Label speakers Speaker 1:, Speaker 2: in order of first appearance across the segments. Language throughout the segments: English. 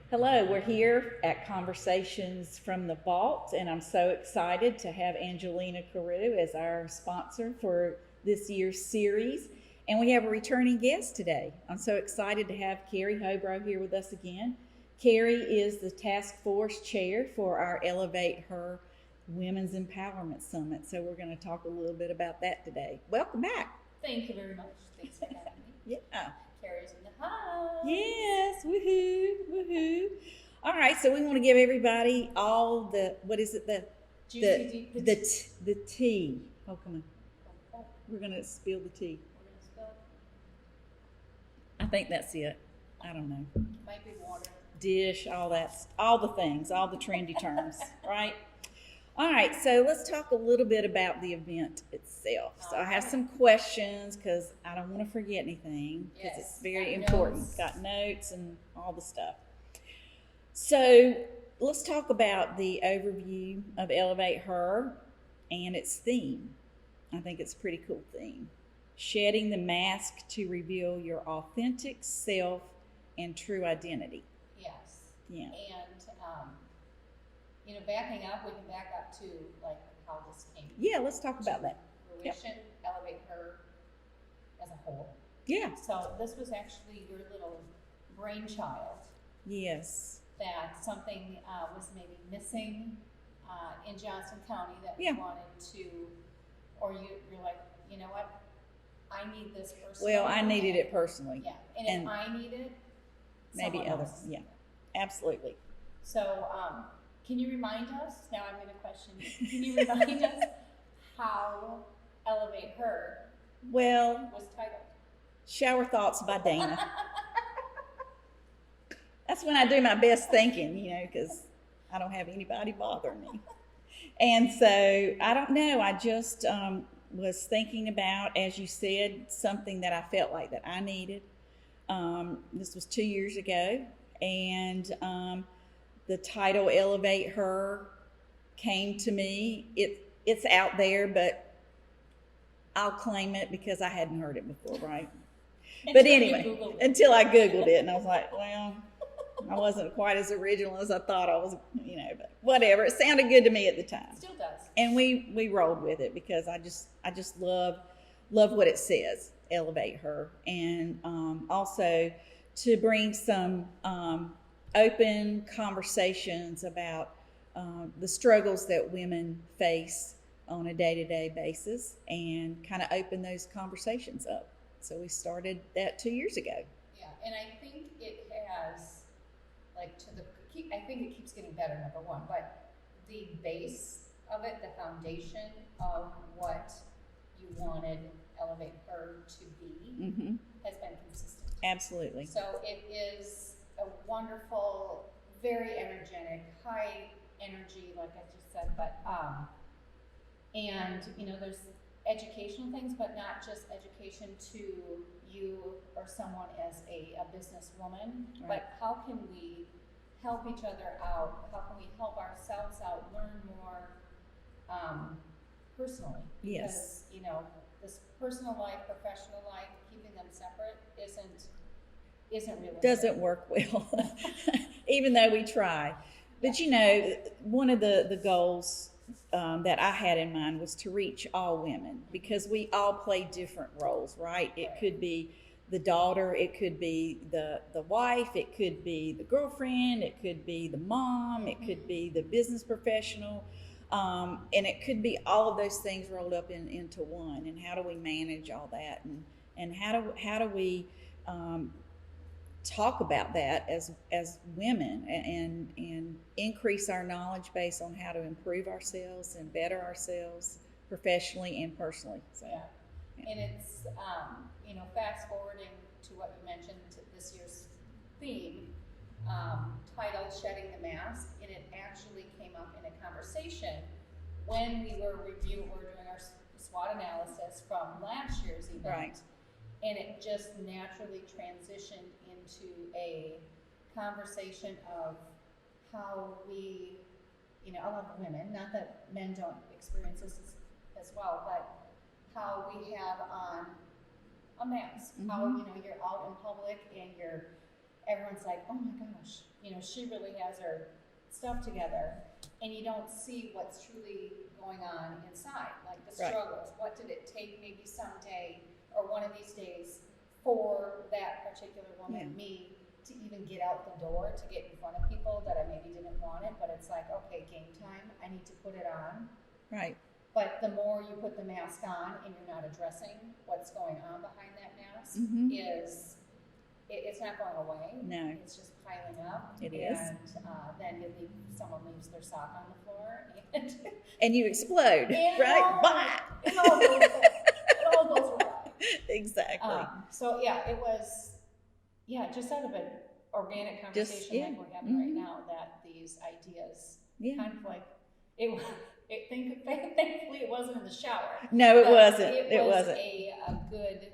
Speaker 1: Hello, we're here at Conversations from the Vault, and I'm so excited to have Angelina Carew as our sponsor for this year's series. And we have a returning guest today. I'm so excited to have Carrie Hobrough here with us again. Carrie is the task force chair for our ElevateHER Women's Empowerment Summit. So we're going to talk a little bit about that today. Welcome back.
Speaker 2: Thank you very much. Thanks for having me.
Speaker 1: Yeah.
Speaker 2: Carrie's in the house.
Speaker 1: Yes, woohoo, woohoo. All right, so we want to give everybody all the, what is it, the tea. Oh, come on. We're going to spill the tea.
Speaker 2: We're going to spill.
Speaker 1: I think that's it. I don't know.
Speaker 2: Might be water.
Speaker 1: Dish, all that, all the things, all the trendy terms, right? All right, so let's talk a little bit about the event itself. So I have some questions because I don't want to forget anything because it's very important. Got notes and all the stuff. So let's talk about the overview of ElevateHER and its theme. I think it's a pretty cool theme. Shedding the mask to reveal your authentic self and true identity.
Speaker 2: Yes.
Speaker 1: Yeah.
Speaker 2: And, backing up, we can back up to like how this came.
Speaker 1: Yeah, let's talk about that.
Speaker 2: Fruition, ElevateHER as a whole.
Speaker 1: Yeah.
Speaker 2: So this was actually your little brainchild.
Speaker 1: Yes.
Speaker 2: That something was maybe missing in Johnson County that we wanted to, or you're like, you know what, I need this personally.
Speaker 1: Well, I needed it personally.
Speaker 2: Yeah, and if I need it,
Speaker 1: maybe others. Yeah, absolutely.
Speaker 2: So, can you remind us? Now I'm going to question you. Can you remind us how ElevateHER was titled?
Speaker 1: Shower Thoughts by Dana. That's when I do my best thinking, because I don't have anybody bothering me. And so, I don't know, I just was thinking about, as you said, something that I felt like that I needed. This was 2 years ago, and the title ElevateHER came to me. It's out there, but I'll claim it because I hadn't heard it before, right? But anyway, until I Googled it, and I was like, well, I wasn't quite as original as I thought I was, but whatever. It sounded good to me at the time.
Speaker 2: It still does.
Speaker 1: And we rolled with it because I just love what it says, ElevateHER, and also to bring some open conversations about the struggles that women face on a day-to-day basis and kind of open those conversations up. So we started that 2 years ago.
Speaker 2: Yeah, and I think it has, I think it keeps getting better, number one, but the base of it, the foundation of what you wanted ElevateHER to be has been consistent.
Speaker 1: Absolutely.
Speaker 2: So it is a wonderful, very energetic, high energy, like I just said, but and there's educational things, but not just education to you or someone as a businesswoman, but how can we help each other out? How can we help ourselves out, learn more personally?
Speaker 1: Yes.
Speaker 2: Because, this personal life, professional life, keeping them separate isn't really
Speaker 1: doesn't work well, even though we try. But one of the goals that I had in mind was to reach all women, because we all play different roles, right? It could be the daughter, it could be the wife, it could be the girlfriend, it could be the mom, it could be the business professional, and it could be all of those things rolled up into one. And how do we manage all that, and how do we talk about that as women and increase our knowledge base on how to improve ourselves and better ourselves professionally and personally. So,
Speaker 2: and it's fast forwarding to what you mentioned, to this year's theme, titled "Shedding the Mask," and it actually came up in a conversation when we were doing our SWOT analysis from last year's event.
Speaker 1: Right.
Speaker 2: And it just naturally transitioned into a conversation of how we, a lot of women, not that men don't experience this as well, but how we have on a mask, how, you're out in public and everyone's like, oh my gosh, she really has her stuff together, and you don't see what's truly going on inside, like the struggles. What did it take maybe someday or one of these days for that particular woman, me, to even get out the door, to get in front of people that I maybe didn't want it, but it's like, okay, game time, I need to put it on.
Speaker 1: Right.
Speaker 2: But the more you put the mask on and you're not addressing what's going on behind that mask, it's not going away.
Speaker 1: No.
Speaker 2: It's just piling up.
Speaker 1: It is.
Speaker 2: And then someone leaves their sock on the floor.
Speaker 1: And you explode, right?
Speaker 2: It all goes away.
Speaker 1: Exactly.
Speaker 2: So yeah, it was, just out of an organic conversation like we're having right now, that these ideas kind of like, thankfully it wasn't in the shower.
Speaker 1: No, it wasn't.
Speaker 2: It wasn't a good,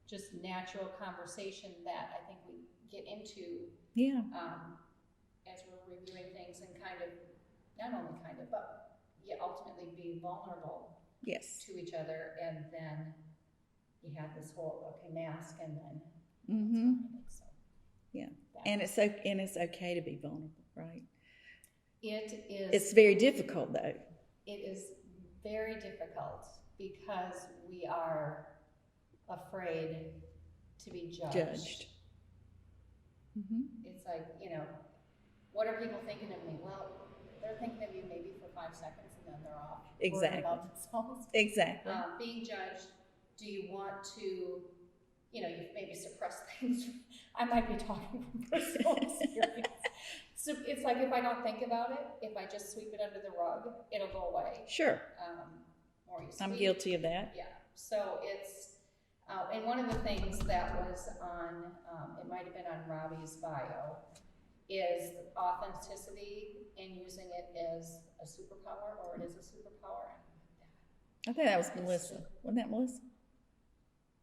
Speaker 2: just natural conversation that I think we get into as we're reviewing things, and but ultimately be vulnerable to each other, and then you have this whole mask, and then so
Speaker 1: and it's okay to be vulnerable, right?
Speaker 2: It is.
Speaker 1: It's very difficult though.
Speaker 2: It is very difficult because we are afraid to be judged. It's like, what are people thinking of me? Well, they're thinking of you maybe for 5 seconds, and then they're off.
Speaker 1: Exactly.
Speaker 2: About themselves.
Speaker 1: Exactly.
Speaker 2: Being judged. Do you want to, you've maybe suppressed things. I might be talking from personal experience. So it's like, if I don't think about it, if I just sweep it under the rug, it'll go away.
Speaker 1: Sure.
Speaker 2: Or you
Speaker 1: I'm guilty of that.
Speaker 2: Yeah. So it's, and one of the things that was on, it might have been on Robbie's bio, is authenticity and using it as a superpower, or it is a superpower.
Speaker 1: I think that was Melissa. Wasn't that Melissa?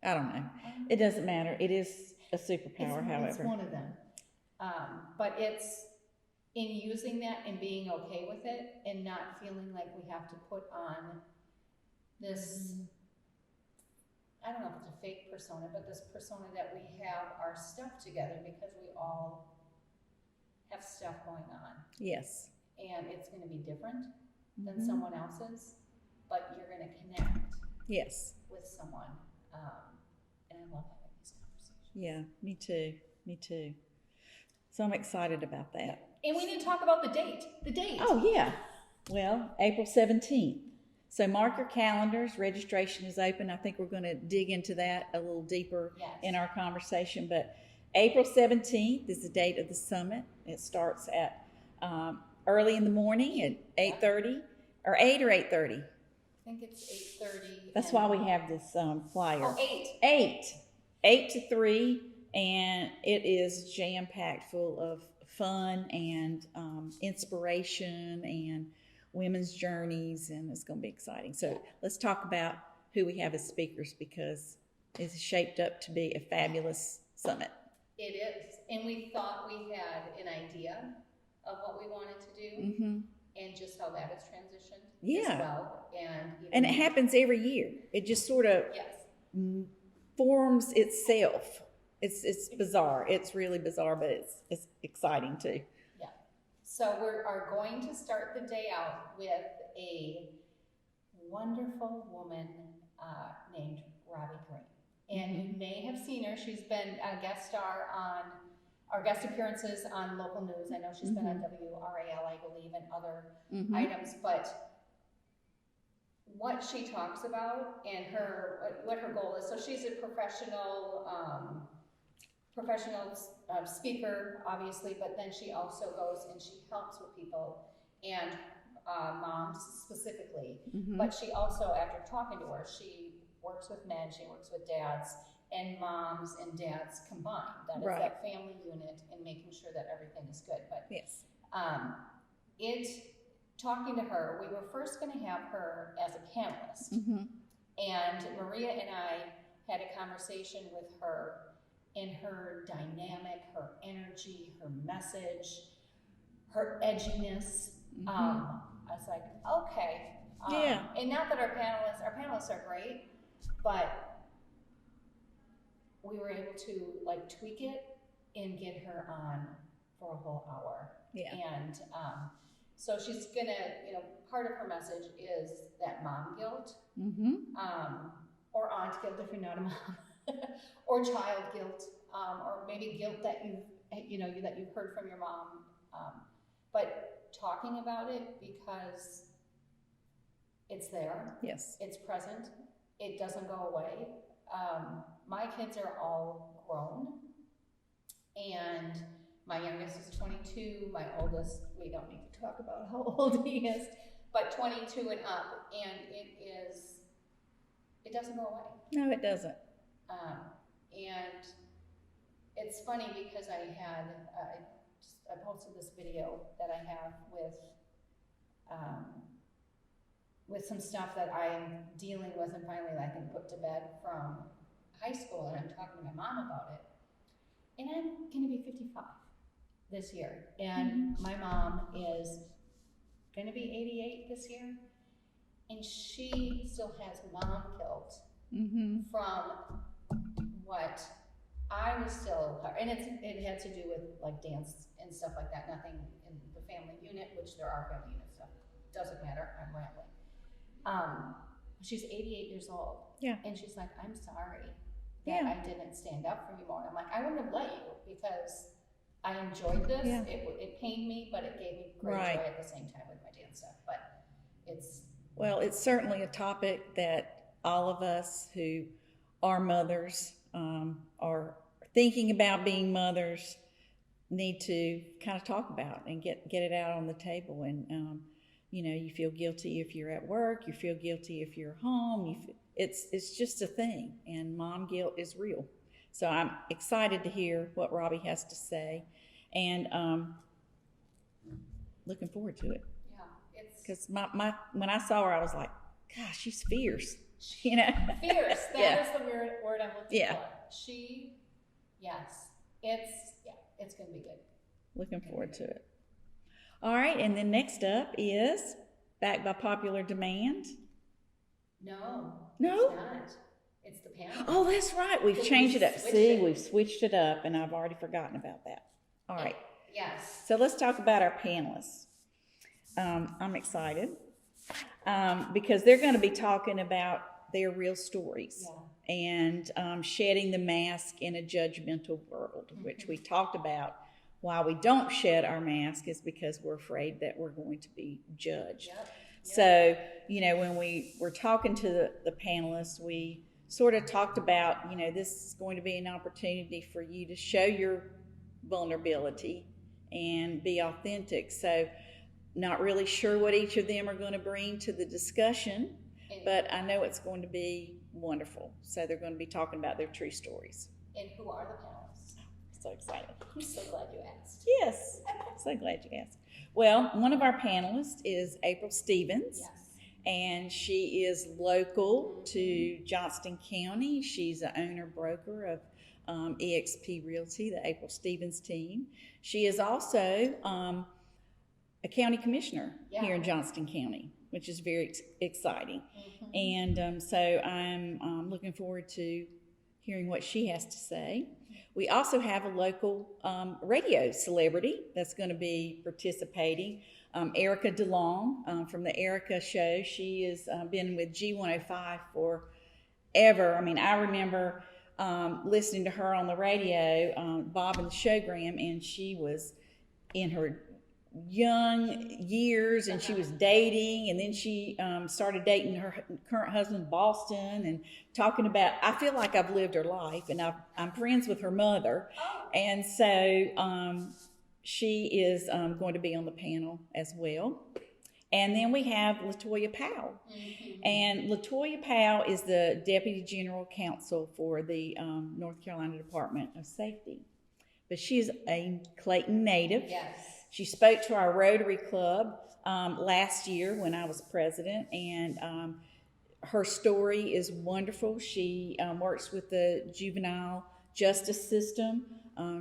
Speaker 1: I don't know. It doesn't matter. It is a superpower, however.
Speaker 2: It's one of them. But it's in using that and being okay with it, and not feeling like we have to put on this, I don't know if it's a fake persona, but this persona that we have our stuff together, because we all have stuff going on.
Speaker 1: Yes.
Speaker 2: And it's going to be different than someone else's, but you're going to connect with someone. And I love having these conversations.
Speaker 1: Yeah, me too. Me too. So I'm excited about that.
Speaker 2: And we need to talk about the date. The date.
Speaker 1: Oh, yeah. Well, April 17th. So mark your calendars. Registration is open. I think we're going to dig into that a little deeper in our conversation. But April 17th is the date of the summit. It starts at early in the morning at 8:30, or 8 or 8:30.
Speaker 2: I think it's 8:30.
Speaker 1: That's why we have this flyer.
Speaker 2: Oh, 8.
Speaker 1: 8 to 3, and it is jam-packed full of fun and inspiration and women's journeys, and it's going to be exciting. So let's talk about who we have as speakers, because it's shaped up to be a fabulous summit.
Speaker 2: It is. And we thought we had an idea of what we wanted to do, and just how that has transitioned as well. And
Speaker 1: it happens every year. It just sort of forms itself. It's bizarre. It's really bizarre, but it's exciting too.
Speaker 2: Yeah. So we are going to start the day out with a wonderful woman named Robbie Green. And you may have seen her. She's been a guest star on our guest appearances on local news. I know she's been on WRAL, I believe, and other items. But what she talks about and what her goal is. So she's a professional speaker, obviously, but then she also goes and she helps with people and moms specifically. But she also, after talking to her, she works with men, she works with dads, and moms and dads combined. That is that family unit, and making sure that everything is good. But talking to her, we were first going to have her as a panelist, and Maria and I had a conversation with her, and her dynamic, her energy, her message, her edginess. I was like, okay. And not that our panelists are great, but we were able to like tweak it and get her on for a whole hour.
Speaker 1: Yeah.
Speaker 2: And so she's gonna, part of her message is that mom guilt, or aunt guilt if you're not a mom, or child guilt, or maybe guilt that that you've heard from your mom. But talking about it because it's there.
Speaker 1: Yes.
Speaker 2: It's present. It doesn't go away. My kids are all grown, and my youngest is 22. My oldest, we don't need to talk about how old he is, but 22 and up, and it doesn't go away.
Speaker 1: No, it doesn't.
Speaker 2: And it's funny because I posted this video that I have with some stuff that I'm dealing with and finally I can put to bed from high school, and I'm talking to my mom about it. And I'm gonna be 55 this year, and my mom is gonna be 88 this year, and she still has mom guilt from what I was still, and it had to do with like dance and stuff like that, nothing in the family unit, which there are family unit stuff, doesn't matter, I'm rambling. She's 88 years old.
Speaker 1: Yeah.
Speaker 2: And she's like, I'm sorry that I didn't stand up for you more. And I'm like, I wouldn't have let you because I enjoyed this.
Speaker 1: Yeah.
Speaker 2: It pained me, but it gave me great joy at the same time with my dance stuff. But it's
Speaker 1: certainly a topic that all of us who are mothers, are thinking about being mothers, need to kind of talk about and get it out on the table. And you feel guilty if you're at work, you feel guilty if you're home, it's just a thing, and mom guilt is real. So I'm excited to hear what Robbie has to say, and looking forward to it.
Speaker 2: Yeah, it's
Speaker 1: because my when I saw her, I was like, gosh, she's fierce.
Speaker 2: Fierce. That is the word I'm looking for. It's going to be good.
Speaker 1: Looking forward to it. All right, and then next up is back by popular demand.
Speaker 2: No.
Speaker 1: No?
Speaker 2: It's not. It's the panel.
Speaker 1: Oh, that's right. We've changed it up. See, we've switched it up, and I've already forgotten about that. All right.
Speaker 2: Yes.
Speaker 1: So let's talk about our panelists. I'm excited because they're going to be talking about their real stories and shedding the mask in a judgmental world, which we talked about. Why we don't shed our mask is because we're afraid that we're going to be judged. So, when we were talking to the panelists, we sort of talked about, this is going to be an opportunity for you to show your vulnerability and be authentic. So, not really sure what each of them are going to bring to the discussion, but I know it's going to be wonderful. So, they're going to be talking about their true stories.
Speaker 2: And who are the panelists?
Speaker 1: So excited.
Speaker 2: I'm so glad you asked.
Speaker 1: Yes, so glad you asked. Well, one of our panelists is April Stevens.
Speaker 2: Yes.
Speaker 1: And she is local to Johnston County. She's the owner-broker of eXp Realty, the April Stevens team. She is also a county commissioner here in Johnston County, which is very exciting. And so I'm looking forward to hearing what she has to say. We also have a local radio celebrity that's going to be participating, Erica DeLong from the Erica Show. She has been with G105 forever. I mean, I remember listening to her on the radio, Bob and the Showgram, and she was in her young years, and she was dating, and then she started dating her current husband, Boston, and talking about, I feel like I've lived her life, and I'm friends with her mother, and so she is going to be on the panel as well. And then we have Latoya Powell, and Latoya Powell is the Deputy General Counsel for the North Carolina Department of Safety, but she's a Clayton native.
Speaker 2: Yes.
Speaker 1: She spoke to our Rotary Club last year when I was president, and her story is wonderful. She works with the juvenile justice system.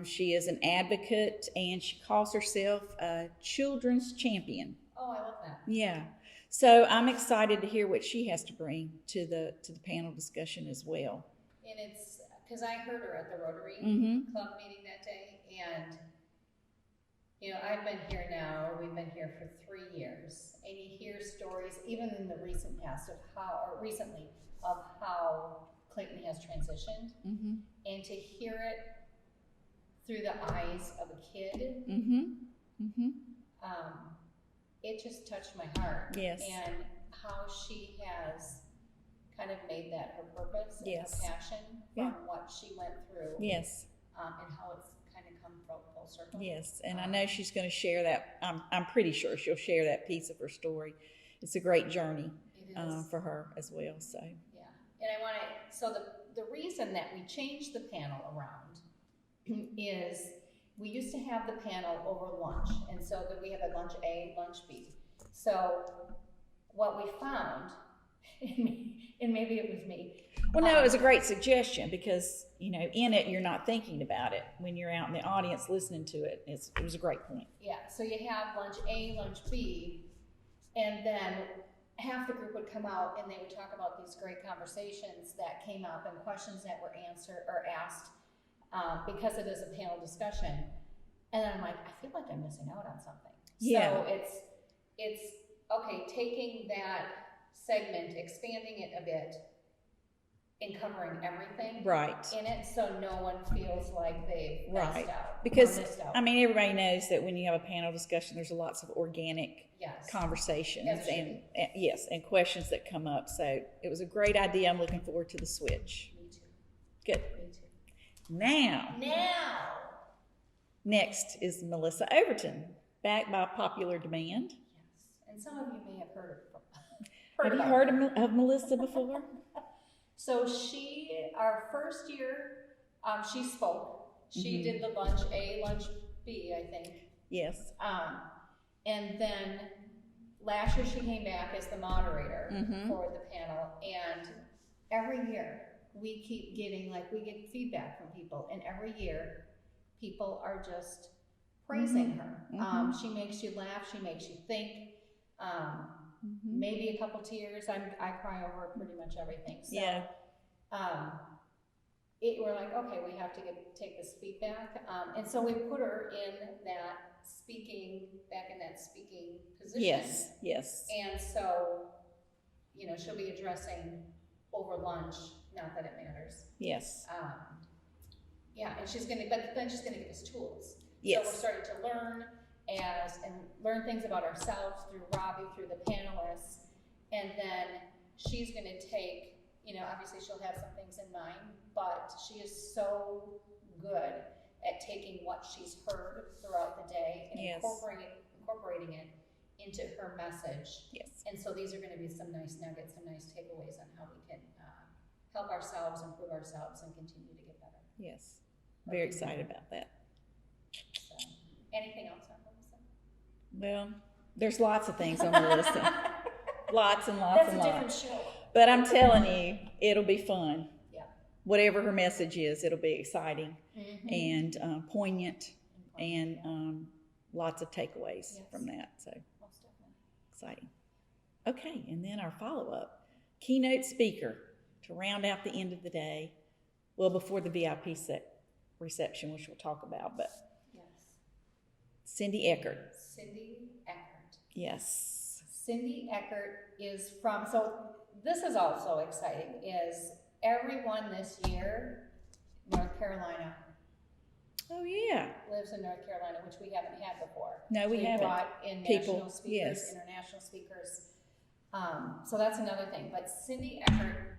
Speaker 1: She is an advocate, and she calls herself a children's champion.
Speaker 2: Oh, I love that.
Speaker 1: Yeah. So I'm excited to hear what she has to bring to the panel discussion as well.
Speaker 2: And it's because I heard her at the Rotary Club meeting that day, and you know, I've been here now, or we've been here for 3 years, and you hear stories, even in the recent past, of how Clayton has transitioned, and to hear it through the eyes of a kid, it just touched my heart.
Speaker 1: Yes.
Speaker 2: And how she has kind of made that her purpose and her passion from what she went through.
Speaker 1: Yes.
Speaker 2: And how it's kind of come full circle.
Speaker 1: Yes, and I know she's going to share that. I'm pretty sure she'll share that piece of her story. It's a great journey for her as well. So
Speaker 2: yeah, and I want to. So the reason that we changed the panel around is we used to have the panel over lunch, and so that we have a lunch A, lunch B. So what we found, and maybe it was me.
Speaker 1: Well, no, it was a great suggestion because, you know, in it, you're not thinking about it. When you're out in the audience listening to it, it was a great point.
Speaker 2: Yeah, so you have lunch A, lunch B, and then half the group would come out and they would talk about these great conversations that came up and questions that were answered or asked because it is a panel discussion. And then I'm like, I feel like I'm missing out on something.
Speaker 1: Yeah.
Speaker 2: So it's okay, taking that segment, expanding it a bit, and covering everything in it, so no one feels like they've missed out.
Speaker 1: Because I mean, everybody knows that when you have a panel discussion, there's lots of organic conversations and questions that come up. So it was a great idea. I'm looking forward to the switch.
Speaker 2: Me too.
Speaker 1: Good.
Speaker 2: Me too.
Speaker 1: Now, next is Melissa Overton, back by popular demand.
Speaker 2: Yes, and some of you may have heard
Speaker 1: Have you heard of Melissa before?
Speaker 2: So our first year, she spoke. She did the lunch A, lunch B, I think.
Speaker 1: Yes.
Speaker 2: And then last year she came back as the moderator for the panel. And every year we keep getting, we get feedback from people. And every year people are just praising her. She makes you laugh. She makes you think. Maybe a couple tears. I cry over pretty much everything. So, we're like, okay, we have to take this feedback. And so we put her in that speaking position.
Speaker 1: Yes, yes.
Speaker 2: And so, you know, she'll be addressing over lunch, not that it matters.
Speaker 1: Yes.
Speaker 2: And she's gonna give us tools.
Speaker 1: Yes.
Speaker 2: So we're starting to learn and learn things about ourselves through Robbie, through the panelists, and then she's going to take, you know, obviously she'll have some things in mind, but she is so good at taking what she's heard throughout the day and incorporating it into her message.
Speaker 1: Yes.
Speaker 2: And so these are going to be some nice nuggets, some nice takeaways on how we can help ourselves, improve ourselves, and continue to get better.
Speaker 1: Yes. Very excited about that.
Speaker 2: So, anything else on Melissa?
Speaker 1: Well, there's lots of things on the list. Lots and lots and lots.
Speaker 2: That's a different show.
Speaker 1: But I'm telling you, it'll be fun.
Speaker 2: Yeah.
Speaker 1: Whatever her message is, it'll be exciting and poignant and lots of takeaways from that. So
Speaker 2: most definitely.
Speaker 1: Exciting. Okay, and then our follow-up. Keynote speaker to round out the end of the day. Well, before the VIP reception, which we'll talk about, but Cindy Eckert.
Speaker 2: Cindy Eckert.
Speaker 1: Yes.
Speaker 2: Cindy Eckert is from, so this is also exciting, is everyone this year, North Carolina.
Speaker 1: Oh, yeah.
Speaker 2: Lives in North Carolina, which we haven't had before.
Speaker 1: No, we haven't.
Speaker 2: Brought in national speakers, international speakers. So that's another thing. But Cindy Eckert,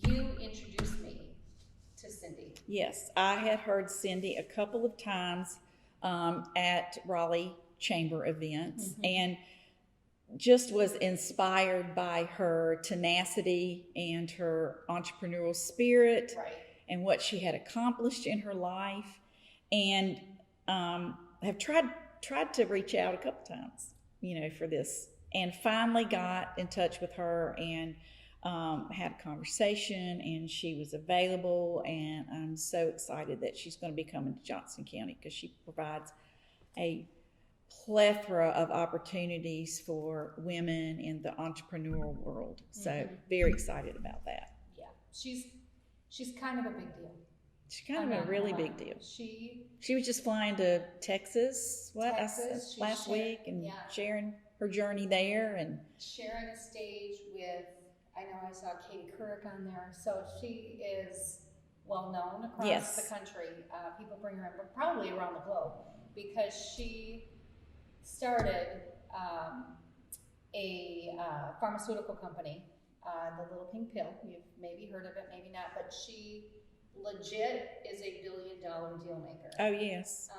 Speaker 2: you introduced me to Cindy.
Speaker 1: Yes, I had heard Cindy a couple of times at Raleigh Chamber events and just was inspired by her tenacity and her entrepreneurial spirit and what she had accomplished in her life, and have tried to reach out a couple times, you know, for this, and finally got in touch with her and had a conversation, and she was available, and I'm so excited that she's going to be coming to Johnson County because she provides a plethora of opportunities for women in the entrepreneurial world. So very excited about that.
Speaker 2: Yeah, she's kind of a big deal.
Speaker 1: She's kind of a really big deal.
Speaker 2: She
Speaker 1: was just flying to Texas, last week, and sharing her journey there, and
Speaker 2: sharing a stage with, I know I saw Katie Couric on there, so she is well known across the country. People bring her in, but probably around the globe, because she started a pharmaceutical company, the Little Pink Pill. You've maybe heard of it, maybe not, but she legit is a $1 billion deal maker.
Speaker 1: Oh yes.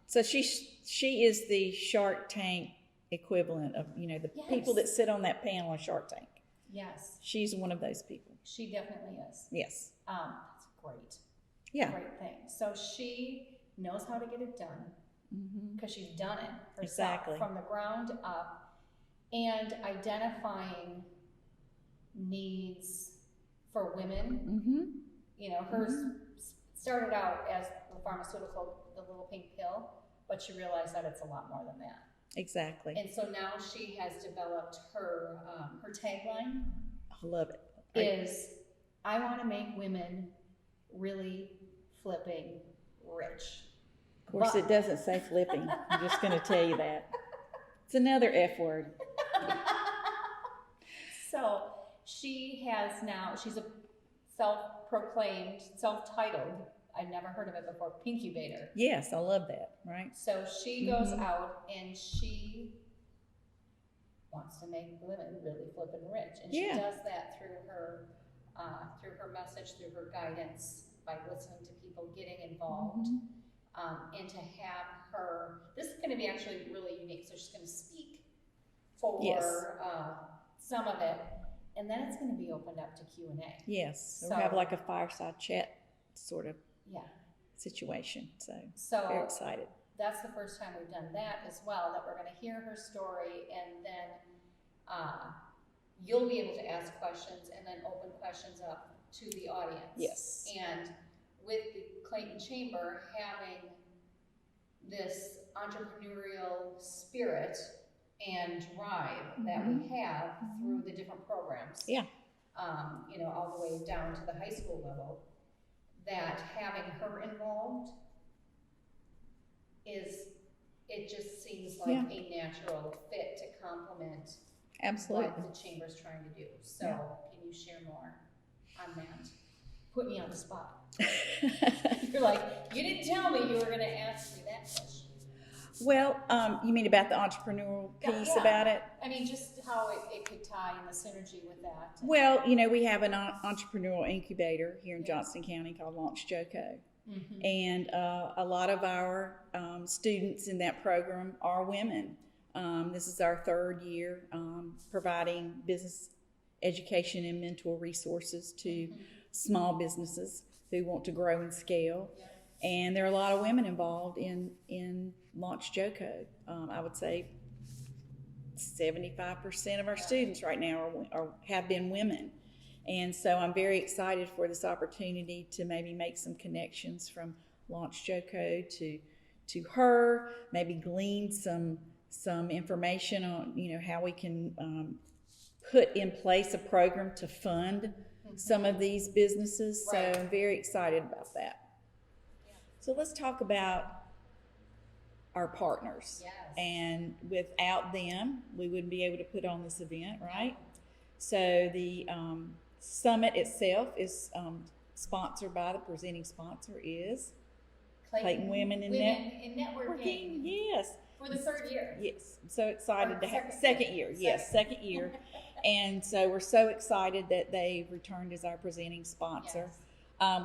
Speaker 1: So she is the Shark Tank equivalent of, the people that sit on that panel of Shark Tank.
Speaker 2: Yes.
Speaker 1: She's one of those people.
Speaker 2: She definitely is.
Speaker 1: Yes.
Speaker 2: That's great.
Speaker 1: Yeah.
Speaker 2: Great thing. So she knows how to get it done, because she's done it herself from the ground up, and identifying needs for women. Hers started out as the pharmaceutical, the Little Pink Pill, but she realized that it's a lot more than that.
Speaker 1: Exactly.
Speaker 2: And so now she has developed her her tagline.
Speaker 1: I love it.
Speaker 2: Is, I want to make women really flipping rich.
Speaker 1: Of course, it doesn't say flipping. I'm just going to tell you that. It's another F word.
Speaker 2: So she's a self-proclaimed, self-titled, I've never heard of it before, Pinkubator.
Speaker 1: Yes, I love that, right?
Speaker 2: So she goes out and she wants to make women really flippin' rich. And she does that through her message, through her guidance, by listening to people, getting involved, and to have her, this is going to be actually really unique. So she's going to speak for some of it, and then it's going to be opened up to Q&A.
Speaker 1: Yes, so we'll have like a fireside chat sort of situation. So very excited.
Speaker 2: That's the first time we've done that as well, that we're going to hear her story, and then you'll be able to ask questions and then open questions up to the audience.
Speaker 1: Yes.
Speaker 2: And with the Clayton Chamber having this entrepreneurial spirit and drive that we have through the different programs, all the way down to the high school level, that having her involved it just seems like a natural fit to complement what the Chamber's trying to do. So can you share more on that? Put me on the spot. You're like, you didn't tell me you were going to ask me that question.
Speaker 1: Well, you mean about the entrepreneurial piece about it?
Speaker 2: I mean, just how it could tie in the synergy with that.
Speaker 1: Well, we have an entrepreneurial incubator here in Johnston County called Launch JoCo. And a lot of our students in that program are women. This is our third year providing business education and mentor resources to small businesses who want to grow and scale. And there are a lot of women involved in Launch JoCo. I would say 75% of our students right now have been women. And so I'm very excited for this opportunity to maybe make some connections from Launch JoCo to her, maybe glean some information on how we can put in place a program to fund some of these businesses. So I'm very excited about that. So let's talk about our partners. And without them, we wouldn't be able to put on this event, right? So the summit itself is sponsored by, the presenting sponsor is Clayton Women in Networking. Yes.
Speaker 2: For the third year.
Speaker 1: Yes. I'm so excited to have second year. Yes, second year. And so we're so excited that they returned as our presenting sponsor.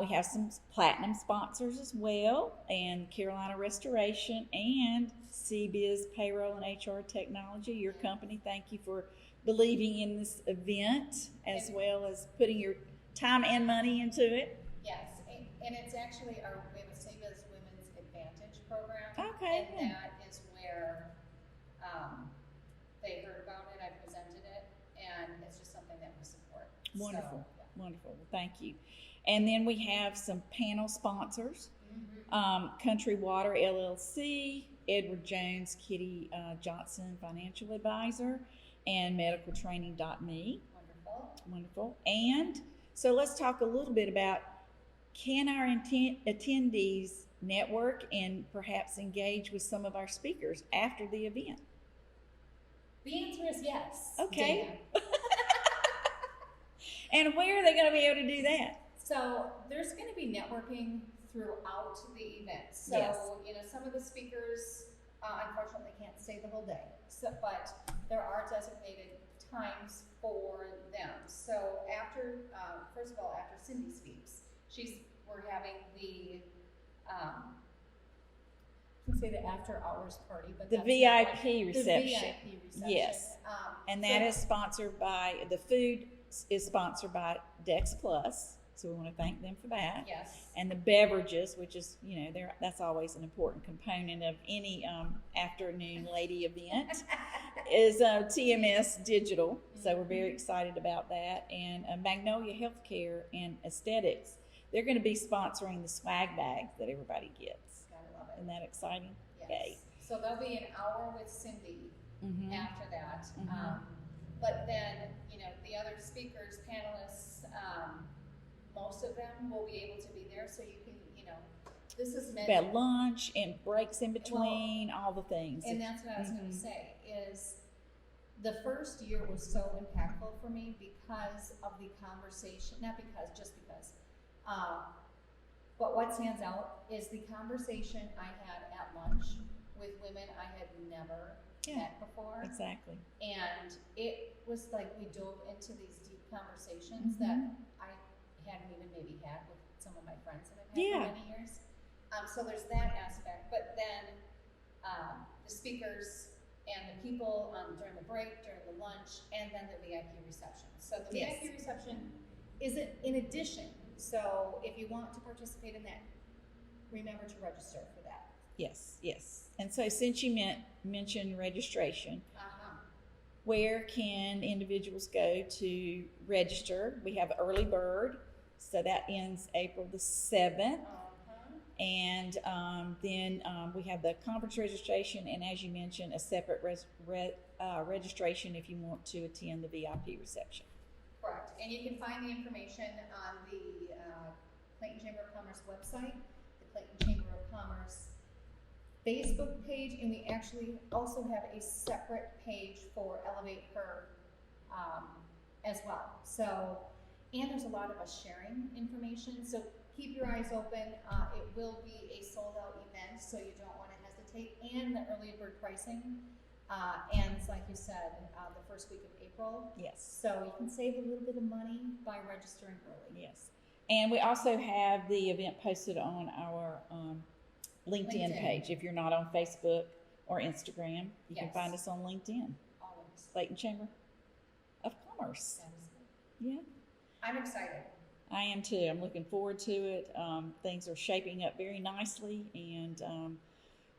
Speaker 1: We have some platinum sponsors as well, and Carolina Restoration and CBiz Payroll and HR Technology, your company. Thank you for believing in this event as well as putting your time and money into it.
Speaker 2: Yes, and it's actually we have a CBiz Women's Advantage program.
Speaker 1: Okay.
Speaker 2: And that is where they heard about it, I presented it, and it's just something that we support.
Speaker 1: Wonderful, wonderful. Well, thank you. And then we have some panel sponsors. Country Water LLC, Edward Jones, Kitty Johnson, financial advisor, and medicaltraining.me.
Speaker 2: Wonderful.
Speaker 1: Wonderful. And so let's talk a little bit about, can our attendees network and perhaps engage with some of our speakers after the event?
Speaker 2: The answer is yes.
Speaker 1: Okay.
Speaker 2: Dana.
Speaker 1: And where are they going to be able to do that?
Speaker 2: So there's going to be networking throughout the event. So,
Speaker 1: Yes.
Speaker 2: Some of the speakers unfortunately can't stay the whole day, but there are designated times for them. So after, first of all, after Cindy speaks, we're having the, I can say the after hours party, but
Speaker 1: The
Speaker 2: that's
Speaker 1: VIP
Speaker 2: not like,
Speaker 1: reception.
Speaker 2: The VIP reception.
Speaker 1: Yes. And
Speaker 2: so-
Speaker 1: that is sponsored by, the food is sponsored by Dex Plus. So we want to thank them for that.
Speaker 2: Yes.
Speaker 1: And the beverages, which is, that's always an important component of any afternoon lady event, is TMS Digital. So we're very excited about that. And Magnolia Healthcare and Aesthetics, they're going to be sponsoring the swag bags that everybody gets.
Speaker 2: Gotta love it.
Speaker 1: Isn't that exciting?
Speaker 2: Yes.
Speaker 1: Okay.
Speaker 2: So there'll be an hour with Cindy
Speaker 1: Mm-hmm.
Speaker 2: after that.
Speaker 1: Mhm.
Speaker 2: But then, the other speakers, panelists, most of them will be able to be there, so you can, this is meant.
Speaker 1: About lunch and breaks in between, all the things.
Speaker 2: And that's what I was going
Speaker 1: Mhm.
Speaker 2: to say, is the first year was so impactful for me because of the conversation, not because, just because. But what stands out is the conversation I had at lunch with women I had never met before.
Speaker 1: Exactly.
Speaker 2: And it was like we dove into these deep conversations that I hadn't even maybe had with some of my friends that I've had for many years. So there's that aspect. But then the speakers and the people during the break, during the lunch, and then the VIP reception. So the VIP reception is in addition. So if you want to participate in that, remember to register for that.
Speaker 1: Yes, yes. And so since you mentioned registration,
Speaker 2: Uh-huh.
Speaker 1: where can individuals go to register? We have early bird, so that ends April the 7th. And then we have the conference registration, and as you mentioned, a separate registration if you want to attend the VIP reception.
Speaker 2: Correct. And you can find the information on the Clayton Chamber of Commerce website, the Clayton Chamber of Commerce Facebook page, and we actually also have a separate page for ElevateHER as well. So, and there's a lot of us sharing information, so keep your eyes open. It will be a sold-out event, so you don't want to hesitate. And the early bird pricing ends, like you said, the first week of April.
Speaker 1: Yes.
Speaker 2: So you can save a little bit of money by registering early.
Speaker 1: Yes. And we also have the event posted on our LinkedIn page. If you're not on Facebook or Instagram, you can find us on LinkedIn.
Speaker 2: Always.
Speaker 1: Clayton Chamber of Commerce. Yeah.
Speaker 2: I'm excited.
Speaker 1: I am too. I'm looking forward to it. Things are shaping up very nicely, and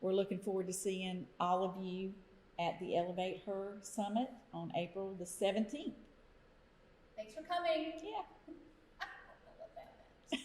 Speaker 1: we're looking forward to seeing all of you at the ElevateHER Summit on April the 17th.
Speaker 2: Thanks for coming.
Speaker 1: Yeah.
Speaker 2: I love that.